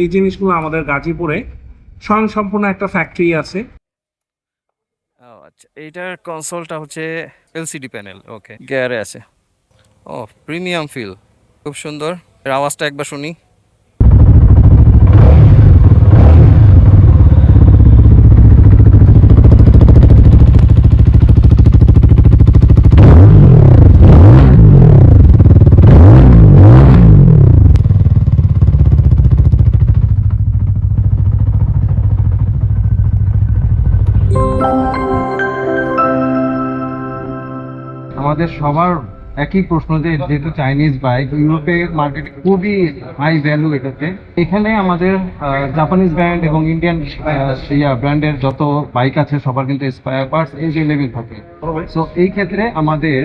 এই জিনিসগুলো আমাদের গাজীপুরে স্বয়ংসম্পূর্ণ একটা ফ্যাক্টরি আছে। আচ্ছা, এইটার কনসোলটা হচ্ছে এলসিডি প্যানেল। ওকে, গিয়ারে আছে। ও, প্রিমিয়াম ফিল, খুব সুন্দর। এর আওয়াজটা একবার শুনি। আমাদের সবার একই প্রশ্ন যে যেহেতু চাইনিজ বাইক ইউরোপে মার্কেটে খুবই হাই ভ্যালু এটাতে, এখানে আমাদের জাপানিজ ব্র্যান্ড এবং ইন্ডিয়ান ব্র্যান্ডের যত বাইক আছে সবার কিন্তু স্পেয়ার পার্টস এভেলেবেল থাকে। সো এই ক্ষেত্রে আমাদের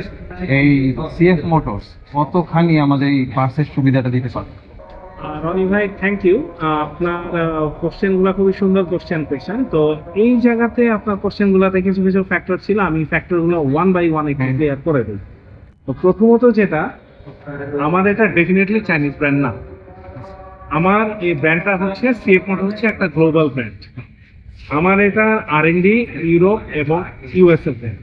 এই সিএফ মোটরস কতখানি আমাদের এই পার্টসের সুবিধাটা দিতে পারে? রনি ভাই, থ্যাংক ইউ। আপনার কোশ্চেনগুলো খুবই সুন্দর কোশ্চেন। তো এই জায়গাতে আপনার কোশ্চেনগুলোতে কিছু কিছু ফ্যাক্টর ছিল, আমি ফ্যাক্টরগুলো ওয়ান বাই ওয়ান একটু ক্লিয়ার করে দিই। তো প্রথমত যেটা, আমার এটা ডেফিনেটলি চাইনিজ ব্র্যান্ড না। আমার এই ব্র্যান্ডটা হচ্ছে সিএফ মোটর, হচ্ছে একটা গ্লোবাল ব্র্যান্ড। আমার এটা আর&ডি ইউরোপ এবং ইউএসএ ব্র্যান্ড,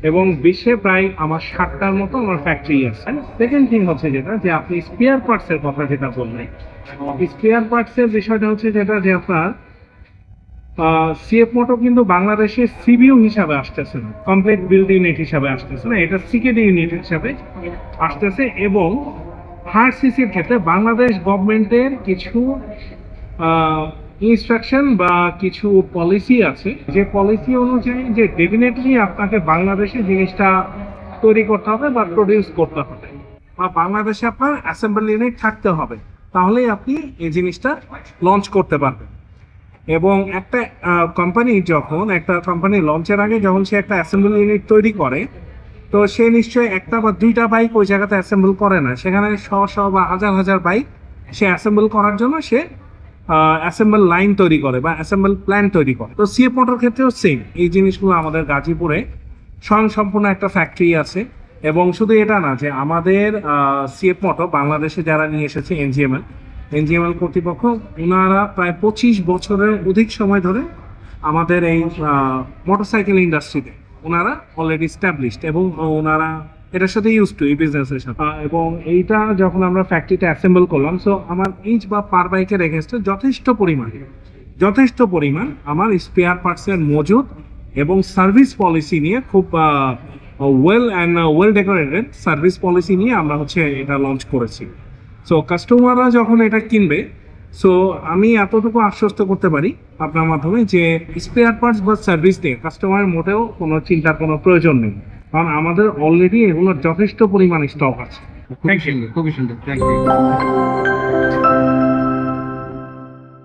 এবং বিশ্বে প্রায় আমার 60টার মতো আমার ফ্যাক্টরি আছে। সেকেন্ড থিং হচ্ছে যেটা, যে আপনি স্পেয়ার পার্টসের কথা যেটা বললেন, স্পেয়ার পার্টসের বিষয়টা হচ্ছে যেটা, যে আপনার সিএফ মোটর কিন্তু বাংলাদেশে সিবিইউ হিসাবে আসতেছে না, কমপ্লিট বিল্ড ইউনিট হিসাবে আসতেছে না, এটা সিকেডি ইউনিট হিসাবে আসতেছে। এবং হার্ড সিসির ক্ষেত্রে বাংলাদেশ গভর্নমেন্টের কিছু ইনস্ট্রাকশন বা কিছু পলিসি আছে, যে পলিসি অনুযায়ী যে ডেফিনেটলি আপনাকে বাংলাদেশে জিনিসটা তৈরি করতে হবে বা প্রডিউস করতে হবে, বা বাংলাদেশে আপনার অ্যাসেম্বল ইউনিট থাকতে হবে, তাহলেই আপনি এই জিনিসটা লঞ্চ করতে পারবেন। এবং একটা কোম্পানি লঞ্চের আগে যখন সে একটা অ্যাসেম্বল ইউনিট তৈরি করে, তো সে নিশ্চয়ই একটা বা দুইটা বাইক ওই জায়গাতে অ্যাসেম্বল করে না, সেখানে শ বা হাজার হাজার বাইক সে অ্যাসেম্বল করার জন্য সে অ্যাসেম্বল লাইন তৈরি করে বা অ্যাসেম্বল প্ল্যান তৈরি করে। তো সিএফ মোটর ক্ষেত্রেও সেম, এই জিনিসগুলো আমাদের গাজীপুরে স্বয়ংসম্পূর্ণ একটা ফ্যাক্টরি আছে। এবং শুধু এটা না, যে আমাদের সিএফ মোটর বাংলাদেশে যারা নিয়ে এসেছে এনজিএমএল কর্তৃপক্ষ, ওনারা প্রায় 25 বছরের অধিক সময় ধরে আমাদের এই মোটরসাইকেল ইন্ডাস্ট্রিতে ওনারা অলরেডি স্ট্যাবলিশড, এবং ওনারা এটার সাথে ইউজ টু, এই বিজনেসের সাথে। এবং এইটা যখন আমরা ফ্যাক্টরিতে অ্যাসেম্বল করলাম, সো আমার ইঞ্চ বা পার বাইকের এগেনস্টে যথেষ্ট পরিমাণ আমার স্পেয়ার পার্টসের মজুদ এবং সার্ভিস পলিসি নিয়ে খুব ওয়েল ডেকোরেটেড সার্ভিস পলিসি নিয়ে আমরা হচ্ছে এটা লঞ্চ করেছি। সো কাস্টমাররা যখন এটা কিনবে, সো আমি এতটুকু আশ্বস্ত করতে পারি আপনার মাধ্যমে, যে স্পেয়ার পার্টস বা সার্ভিস নিয়ে কাস্টমারের মোটেও কোনো চিন্তার কোনো প্রয়োজন নেই, কারণ আমাদের অলরেডি এগুলোর যথেষ্ট পরিমাণ স্টক আছে। খুবই সুন্দর, থ্যাংক ইউ।